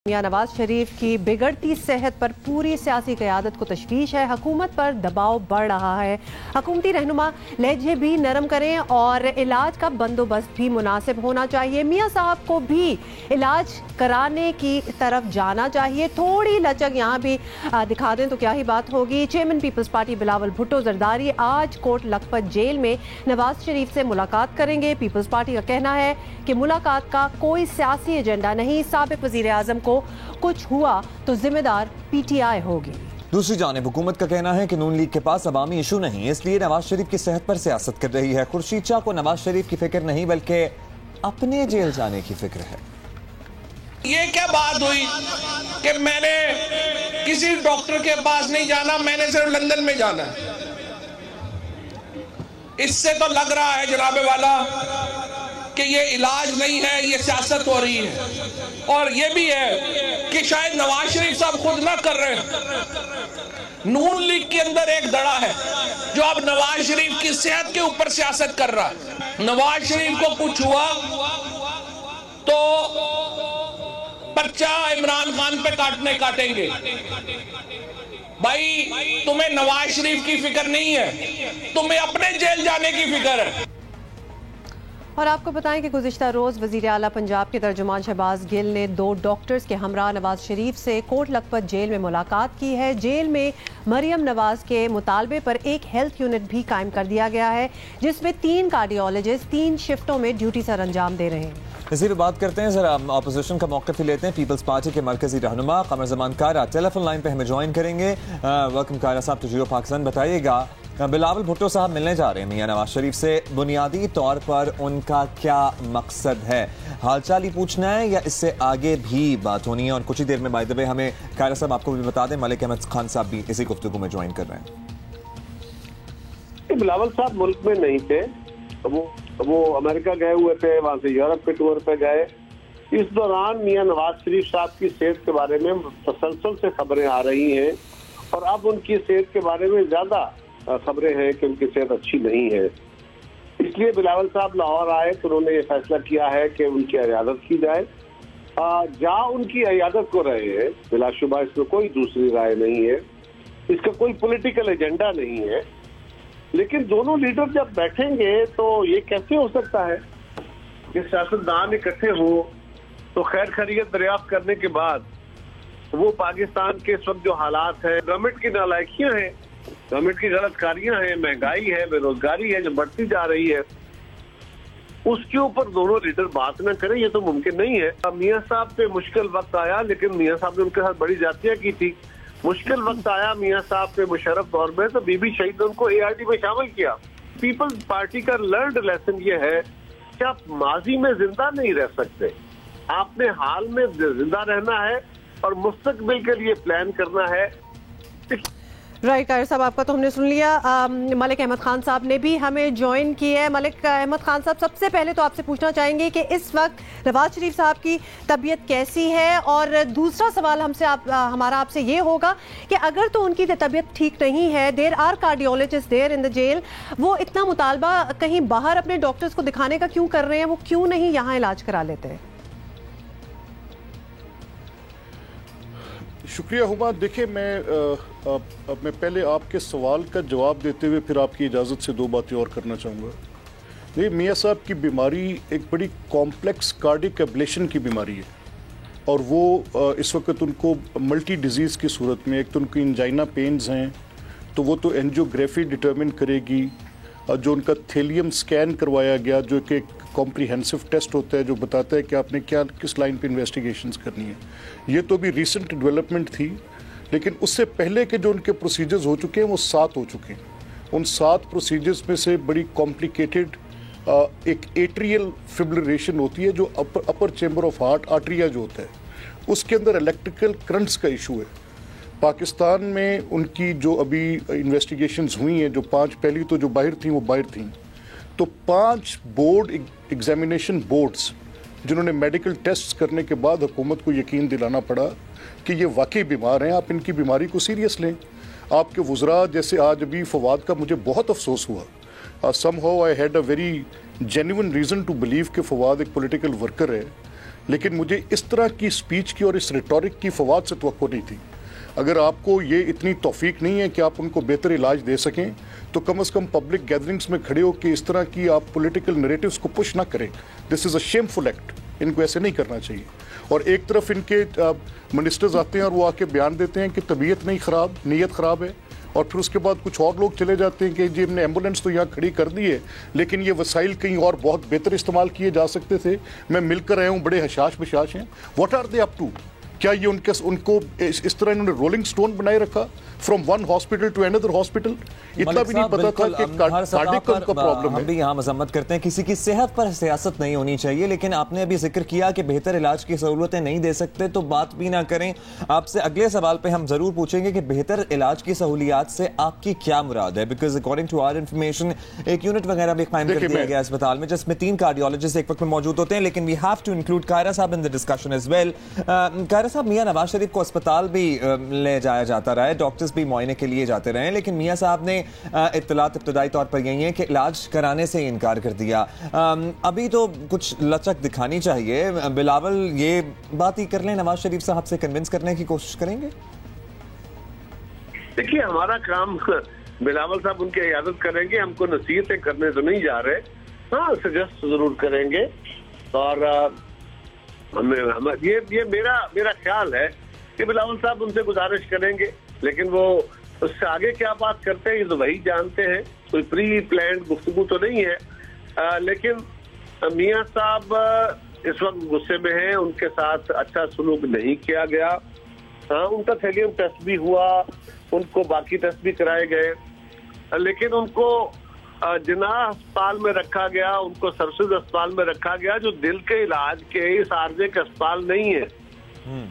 मियां नवाज शरीफ की बिगड़ती सेहत पर पूरी सियासी क़यादत को तशवीश है। हुकूमत पर दबाव बढ़ रहा है। हुकूमती रहनुमा लहजे भी नरम करें और इलाज का बंदोबस्त भी मुनासिब होना चाहिए। मियां साहब को भी इलाज कराने की तरफ जाना चाहिए। थोड़ी लचक यहाँ भी दिखा दें तो क्या ही बात होगी। Chairman Peoples Party Bilawal Bhutto Zardari आज कोट लखपत जेल में नवाज शरीफ से मुलाकात करेंगे। पीपल्स पार्टी का कहना है कि मुलाकात का कोई सियासी एजेंडा नहीं। साबिक वजीर आजम को कुछ हुआ तो जिम्मेदार पीटीआई होगी। दूसरी जानिब हुकूमत का कहना है कि नून लीग के पास अवामी इशू नहीं, इसलिए नवाज शरीफ की सेहत पर सियासत कर रही है। खुर्शीद शाह को नवाज शरीफ की फिक्र नहीं बल्कि अपने जेल जाने की फिक्र है। ये क्या बात हुई कि मैंने किसी डॉक्टर के पास नहीं जाना, मैंने सिर्फ लंदन में जाना है। इससे तो लग रहा है जनाबे वाला कि ये इलाज नहीं है, ये सियासत हो रही है। और ये भी है कि शायद नवाज शरीफ साहब खुद ना कर रहे हैं। नून लीग के अंदर एक दड़ा है जो अब नवाज शरीफ की सेहत के ऊपर सियासत कर रहा है। नवाज शरीफ को कुछ हुआ तो पर्चा इमरान खान पे काटेंगे। भाई तुम्हें नवाज शरीफ की फिक्र नहीं है, तुम्हें अपने जेल जाने की फिक्र है। और आपको बताएं कि गुज़िश्ता रोज़ वज़ीर आला पंजाब के तर्जुमान शहबाज गिल ने 2 डॉक्टर्स के हमरा नवाज शरीफ से कोट लखपत जेल में मुलाकात की है। जेल में मरियम नवाज के मुतालबे पर एक हेल्थ यूनिट भी कायम कर दिया गया है, जिसमें 3 कार्डियोलॉजिस्ट 3 शिफ्टों में ड्यूटी सर अंजाम दे रहे हैं। इसी पर बात करते हैं, जरा अपोजिशन का मौक़िफ़ ही लेते हैं। पीपल्स पार्टी के मरकजी रहनुमा कमर ज़मान कारा टेलीफोन लाइन पे हमें ज्वाइन करेंगे। वेलकम कारा साहब टू जियो पाकिस्तान। बताइएगा, बिलावल भुट्टो साहब मिलने जा रहे हैं मियां नवाज शरीफ से, बुनियादी तौर पर उनका क्या मकसद है? हालचाल ही पूछना है या इससे आगे भी बात होनी है? और कुछ ही देर में बाय द वे हमें कायरा साहब आपको भी बता दें, मलिक अहमद खान साहब भी इसी गुफ्तगू में ज्वाइन कर रहे हैं। बिलावल साहब मुल्क में नहीं थे, वो अमेरिका गए हुए थे, वहां से यूरोप के टूर पे गए। इस दौरान मियां नवाज शरीफ साहब की सेहत के बारे में तसलसल से खबरें आ रही हैं और अब उनकी सेहत के बारे में ज्यादा खबरें हैं कि उनकी सेहत अच्छी नहीं है। इसलिए बिलावल साहब लाहौर आए तो उन्होंने ये फैसला किया है कि उनकी इयादत की जाए। जहाँ उनकी इयादत को रहे हैं, बिलाशुबा इसमें कोई दूसरी राय नहीं है, इसका कोई पॉलिटिकल एजेंडा नहीं है। लेकिन दोनों लीडर जब बैठेंगे तो ये कैसे हो सकता है कि सियासतदान इकट्ठे हो तो खैर खैरियत दरियाफ्त करने के बाद वो पाकिस्तान के इस वक्त जो हालात है, गवर्नमेंट की नालायकियां हैं, गवर्नमेंट की गलतकारियां हैं, महंगाई है, बेरोजगारी है जो बढ़ती जा रही है, उसके ऊपर दोनों लीडर बात न करें, ये तो मुमकिन नहीं है। मियां साहब पे मुश्किल वक्त आया, लेकिन मियां साहब ने उनके साथ बड़ी ज्यादतियां की थी। मुश्किल वक्त आया मियां साहब पे मुशर्रफ दौर में तो बीबी शहीद ने उनको ARD में शामिल किया। पीपल्स पार्टी का लर्नड लेसन ये है कि आप माजी में जिंदा नहीं रह सकते, आपने हाल में जिंदा रहना है और मुस्तकबिल के लिए प्लान करना है। राइट कायर साहब, आपका तो हमने सुन लिया। मलिक अहमद खान साहब ने भी हमें ज्वाइन किया है। मलिक अहमद खान साहब, सबसे पहले तो आपसे पूछना चाहेंगे कि इस वक्त नवाज शरीफ साहब की तबीयत कैसी है, और दूसरा सवाल हमारा आपसे ये होगा कि अगर तो उनकी तबीयत ठीक नहीं है, there are cardiologist there in the jail, वो इतना मुतालबा कहीं बाहर अपने डॉक्टर्स को दिखाने का क्यों कर रहे हैं? वो क्यों नहीं यहाँ इलाज करा लेते हैं? शुक्रिया हुमा। देखिए, मैं पहले आपके सवाल का जवाब देते हुए फिर आपकी इजाज़त से 2 बातें और करना चाहूँगा। देखिए, मियां साहब की बीमारी एक बड़ी कॉम्प्लेक्स कार्डिक एब्लेशन की बीमारी है और वो इस वक्त उनको मल्टी डिजीज़ की सूरत में, एक तो उनकी इंजाइना पेन्स हैं तो वो तो एंजियोग्राफी डिटर्मिन करेगी। जो उनका थेलियम स्कैन करवाया गया, जो कि एक कॉम्प्रिहेंसिव टेस्ट होता है जो बताता है कि आपने किस लाइन पे इन्वेस्टिगेशंस करनी है, ये तो भी रीसेंट डेवलपमेंट थी। लेकिन उससे पहले के जो उनके प्रोसीजर्स हो चुके हैं वो 7 हो चुके हैं। उन 7 प्रोसीजर्स में से बड़ी कॉम्प्लिकेटेड एक एट्रियल फिब्रिलेशन होती है, जो अपर चेम्बर ऑफ हार्ट आर्ट्रिया जो होता है उसके अंदर इलेक्ट्रिकल करंट्स का इशू है। पाकिस्तान में उनकी जो अभी इन्वेस्टिगेशंस हुई हैं, जो 5 पहली तो जो बाहर थी वो बाहर थी, तो 5 बोर्ड एग्जामिनेशन बोर्ड्स जिन्होंने मेडिकल टेस्ट करने के बाद हुकूमत को यकीन दिलाना पड़ा कि ये वाकई बीमार हैं, आप इनकी बीमारी को सीरियस लें। आपके वुज़रा जैसे आज अभी फवाद का मुझे बहुत अफसोस हुआ। Somehow I had a very genuine reason to believe कि फवाद एक पॉलिटिकल वर्कर है, लेकिन मुझे इस तरह की स्पीच की और इस रिटोरिक की फवाद से तवक्को नहीं थी। अगर आपको ये इतनी तौफीक नहीं है कि आप उनको बेहतर इलाज दे सकें तो कम से कम पब्लिक गैदरिंग्स में खड़े हो कि इस तरह की आप पॉलिटिकल नैरेटिव्स को पुश ना करें। This is a shameful act, इनको ऐसे नहीं करना चाहिए। और एक तरफ इनके मिनिस्टर्स आते हैं और वो आके बयान देते हैं कि तबीयत नहीं ख़राब, नीयत ख़राब है, और फिर उसके बाद कुछ और लोग चले जाते हैं कि जी हमने एम्बुलेंस तो यहाँ खड़ी कर दी है लेकिन ये वसाइल कहीं और बहुत बेहतर इस्तेमाल किए जा सकते थे। मैं मिलकर आया हूँ, बड़े हशाश बशाश हैं। What are they up to? क्या ये उनको इस तरह इन्होंने रोलिंग स्टोन बनाए रखा from one hospital to another hospital? इतना भी नहीं पता था कि कार्डियक का प्रॉब्लम है। हम भी यहाँ मजम्मत करते हैं, किसी की सेहत पर सियासत नहीं होनी चाहिए, लेकिन आपने अभी जिक्र किया कि बेहतर इलाज की सहूलतें नहीं दे सकते तो बात भी ना करें। आपसे अगले सवाल पे हम जरूर पूछेंगे कि बेहतर इलाज की सहूलियात से आपकी क्या मुराद है, because according to our information एक यूनिट वगैरह भी कायम कर दिया गया अस्पताल में जिसमें 3 कार्डियोलॉजिस्ट एक वक्त में मौजूद होते हैं, लेकिन we have to include Kaira sahib in the discussion as well. Kaira sahib, Mian Nawaz Sharif को अस्पताल भी ले जाया जाता रहा है, डॉक्टर्स भी मुआयने के लिए जाते रहे, लेकिन मियां साहब ने इत्तलात इब्तदाई तौर पर यही है कि इलाज कराने से इनकार कर दिया। अभी तो कुछ लचक दिखानी चाहिए। बिलावल ये बात ही कर लें, नवाज शरीफ साहब से कन्विंस करने की कोशिश करेंगे? देखिए, हमारा काम बिलावल साहब उनकी इजाजत करेंगे, हमको नसीहतें करने तो नहीं जा रहे, हाँ सजेस्ट जरूर करेंगे। और ये मेरा ख्याल है कि बिलावल साहब उनसे गुजारिश करेंगे, लेकिन वो उससे आगे क्या बात करते हैं ये तो वही जानते हैं, कोई प्री प्लान्ड गुफ्तगू तो नहीं है। लेकिन मियां साहब इस वक्त गुस्से में हैं, उनके साथ अच्छा सलूक नहीं किया गया। हाँ, उनका थैलियम टेस्ट भी हुआ, उनको बाकी टेस्ट भी कराए गए, लेकिन उनको जिन्ना अस्पताल में रखा गया, उनको सर्विसेज अस्पताल में रखा गया जो दिल के इलाज के इस आर्जे के अस्पताल नहीं है।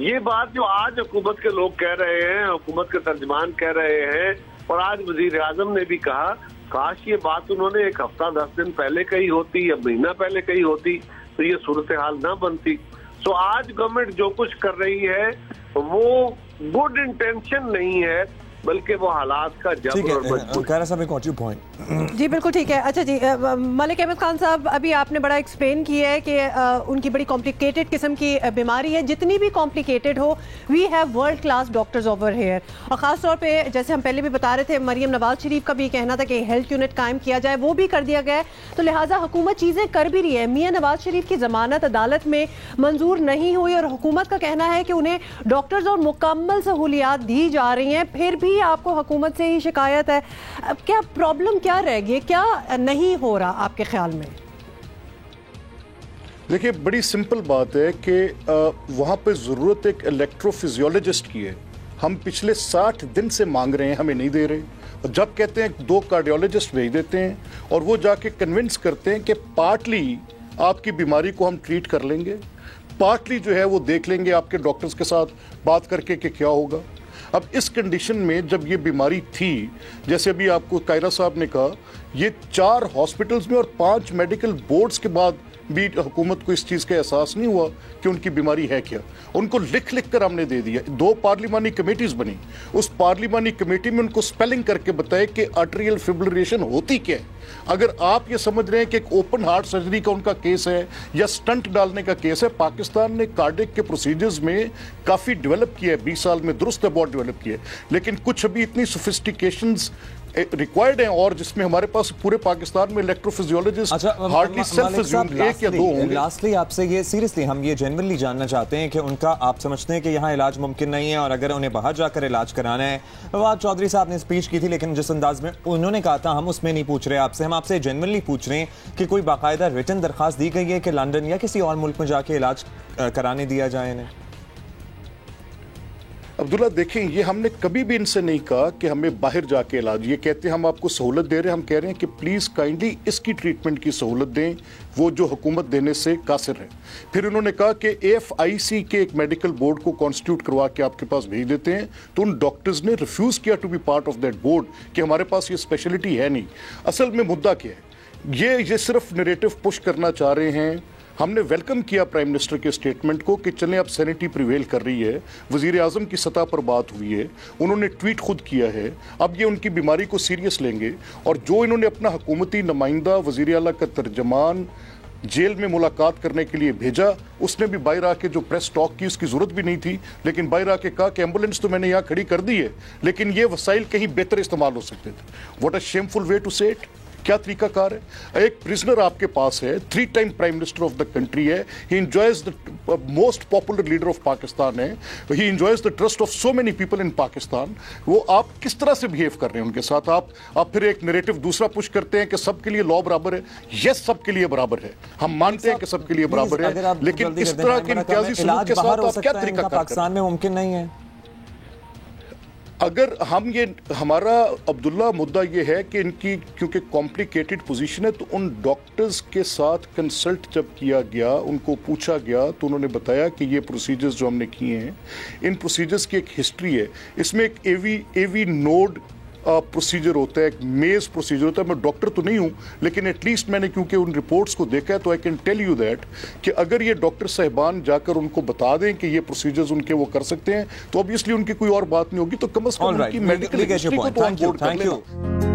ये बात जो आज हुकूमत के लोग कह रहे हैं, हुकूमत के तर्जमान कह रहे हैं, और आज वजीर आजम ने भी कहा, काश ये बात उन्होंने 1 हफ्ता 10 दिन पहले कही होती या महीना पहले कही होती तो ये सूरत हाल ना बनती। तो आज गवर्नमेंट जो कुछ कर रही है वो गुड इंटेंशन नहीं है, बल्कि वो हालात का जबर और मजबूरी। जी बिल्कुल ठीक है। अच्छा जी, मलिक अहमद खान साहब, अभी आपने बड़ा एक्सप्लेन किया है कि उनकी बड़ी कॉम्प्लिकेटेड किस्म की बीमारी है। जितनी भी कॉम्प्लिकेटेड हो, we have world class doctors over here. और ख़ास तौर पे जैसे हम पहले भी बता रहे थे, मरियम नवाज शरीफ का भी कहना था कि हेल्थ यूनिट कायम किया जाए, वो भी कर दिया गया है। तो लिहाजा हुकूमत चीज़ें कर भी रही है। मियां नवाज शरीफ की जमानत अदालत में मंजूर नहीं हुई और हुकूमत का कहना है कि उन्हें डॉक्टर्स और मुकम्मल सहूलियात दी जा रही हैं, फिर भी आपको हुकूमत से ही शिकायत है। अब क्या प्रॉब्लम क्या रह गई, क्या नहीं हो रहा आपके ख्याल में? देखिए, बड़ी सिंपल बात है कि वहाँ पे ज़रूरत एक इलेक्ट्रोफिजियोलॉजिस्ट की है। हम पिछले 60 दिन से मांग रहे हैं, हमें नहीं दे रहे। और जब कहते हैं 2 कार्डियोलॉजिस्ट भेज देते हैं और वो जाके कन्विंस करते हैं कि पार्टली आपकी बीमारी को हम ट्रीट कर लेंगे, पार्टली जो है वो देख लेंगे आपके डॉक्टर्स के साथ बात करके कि क्या होगा। अब इस कंडीशन में जब ये बीमारी थी, जैसे अभी आपको कायरा साहब ने कहा, ये 4 हॉस्पिटल्स में और 5 मेडिकल बोर्ड्स के बाद भी हुकूमत को इस चीज़ का एहसास नहीं हुआ कि उनकी बीमारी है क्या। उनको लिख लिख कर हमने दे दिया। 2 पार्लिमानी कमेटीज बनी, उस पार्लिमानी कमेटी में उनको स्पेलिंग करके बताए कि आर्टरियल फिब्रिलेशन होती क्या है। अगर आप ये समझ रहे हैं कि एक ओपन हार्ट सर्जरी का उनका केस है या स्टंट डालने का केस है, पाकिस्तान ने कार्डियक के प्रोसीजर्स में काफ़ी डेवलप किया है, 20 साल में दुरुस्त बहुत डेवलप किया है, लेकिन कुछ अभी इतनी सोफिस्टिकेशंस रिक्वायर्ड हैं और जिसमें हमारे पास पूरे पाकिस्तान में इलेक्ट्रोफिजियोलॉजिस्ट हार्डली सेल्फ अज्यूम्ड 1 या 2 होंगे। लास्टली आपसे ये सीरियसली हम ये जेन्युइनली जानना चाहते हैं कि उनका आप समझते हैं कि यहाँ इलाज मुमकिन नहीं है, और अगर उन्हें बाहर जाकर इलाज कराना है, फवाद चौधरी साहब ने स्पीच की थी लेकिन जिस अंदाज में उन्होंने कहा था हम उसमें नहीं पूछ रहे आपसे, हम आपसे जेन्युइनली पूछ रहे हैं कि कोई बाकायदा रिटन दरखास्त दी गई है कि लंदन या किसी और मुल्क में जाके इलाज कराने दिया जाए इन्हें? अब्दुल्ला, देखें, ये हमने कभी भी इनसे नहीं कहा कि हमें बाहर जाके इलाज, ये कहते हैं हम आपको सहूलत दे रहे हैं, हम कह रहे हैं कि प्लीज़ काइंडली इसकी ट्रीटमेंट की सहूलत दें, वो जो हुकूमत देने से कासिर है। फिर उन्होंने कहा कि AFIC के एक मेडिकल बोर्ड को कॉन्स्टिट्यूट करवा के आपके पास भेज देते हैं, तो उन डॉक्टर्स ने रिफ्यूज़ किया to be part of that board कि हमारे पास ये स्पेशलिटी है नहीं। असल में मुद्दा क्या है, ये सिर्फ नैरेटिव पुश करना चाह रहे हैं। हमने वेलकम किया प्राइम मिनिस्टर के स्टेटमेंट को कि चलें अब सैनिटी प्रिवेल कर रही है, वज़ीर आज़म की सतह पर बात हुई है, उन्होंने ट्वीट खुद किया है, अब ये उनकी बीमारी को सीरियस लेंगे। और जो इन्होंने अपना हुकूमती नुमाइंदा, वज़ीर आला का तर्जमान, जेल में मुलाकात करने के लिए भेजा। उसने भी बाहर आके जो प्रेस टॉक की उसकी जरूरत भी नहीं थी, लेकिन बाहर आके कहा कि एम्बुलेंस तो मैंने यहाँ खड़ी कर दी है, लेकिन ये वसाइल कहीं बेहतर इस्तेमाल हो सकते थे। What a shameful way to say it. क्या तरीकाकार है। एक प्रिजनर आपके पास है, 3 time prime minister of the country है, he enjoys the most popular leader of Pakistan है, he enjoys the trust of so many people in Pakistan. वो आप किस तरह से बिहेव कर रहे हैं उनके साथ। आप फिर एक नैरेटिव दूसरा पुश करते हैं कि सबके लिए लॉ बराबर है। यस, सबके लिए बराबर है, हम मानते हैं कि सबके लिए बराबर है, लेकिन इस तरह के इम्तियाजी सलूक के साथ आप क्या तरीका पाकिस्तान में मुमकिन नहीं है। अगर हम ये हमारा अब्दुल्ला मुद्दा ये है कि इनकी क्योंकि कॉम्प्लिकेटेड पोजीशन है, तो उन डॉक्टर्स के साथ कंसल्ट जब किया गया, उनको पूछा गया, तो उन्होंने बताया कि ये प्रोसीजर्स जो हमने किए हैं, इन प्रोसीजर्स की एक हिस्ट्री है। इसमें एक एवी नोड प्रोसीजर होता है, एक मेज प्रोसीजर होता है। मैं डॉक्टर तो नहीं हूं, लेकिन एटलीस्ट मैंने क्योंकि उन रिपोर्ट्स को देखा है, तो I can tell you that कि अगर ये डॉक्टर साहिबान जाकर उनको बता दें कि ये प्रोसीजर्स उनके वो कर सकते हैं, तो ऑब्वियसली उनकी कोई और बात नहीं होगी, तो कम से कम उनकी मेडिकल हिस्ट्री को तो ऑन बोर्ड कर लेना।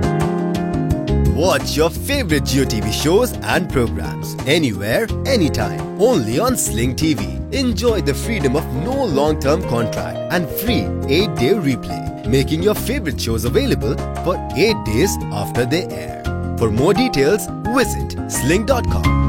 Watch your favorite Jio TV shows and programs anywhere, anytime, only on Sling TV. Enjoy the freedom of no long-term contract and free 8-day replay, making your favorite shows available for 8 days after they air. For more details, visit sling.com.